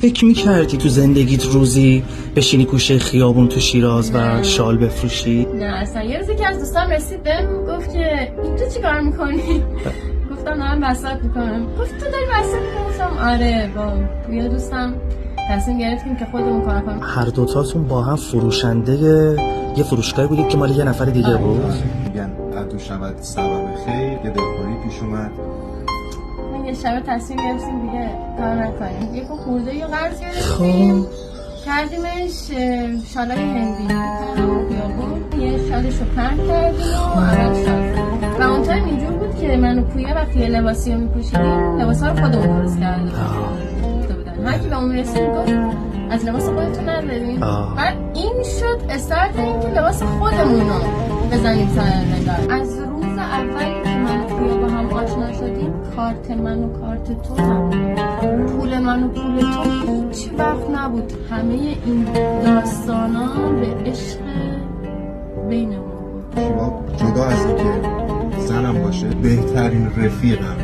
فکر میکردی تو زندگیت روزی بشینی کوشه خیابون تو شیراز و شال بفروشی؟ نه اصلا. یه روزی که از دوستام رسید بهم گفت که اینجا چی کار میکنی؟ گفتم دارم بساط میکنم. گفت تو داری بساط میکنی؟ گفتم آره. با یه دوستم تصمیم گرفتیم که خودمون کار کنیم. هر دوتاتون با هم فروشنده یه فروشگاهی بودید که مال یه نفر دیگه بود؟ میگن عدو شود سبب خیر، یه دلخوری پیش اومد. یه شب تصمیم گرفتیم دیگه کار نکنیم. یه خورده یه قرض گرفتیم کردیمش شالای هندی خیابون. یه شالشو پهن کردیم و اول شال و اون تایم اینجور بود که من و پویا وقتی یه لباسی رو میپوشیدیم لباسا رو خودمون درست کرده بودن. هر کی به اون رسید گفت از لباس خودتون نداریم. بعد این شد استارت این که لباس خودمون رو بزنیم سر نگار. از روز اولی که من و پویا با هم آشنا شدیم کارت من و کارت تو نبود، پول من و پول تو هیچ وقت نبود. همه این داستانا به عشق بینمون بود. شما جدا از اینکه زنم باشه بهترین رفیقم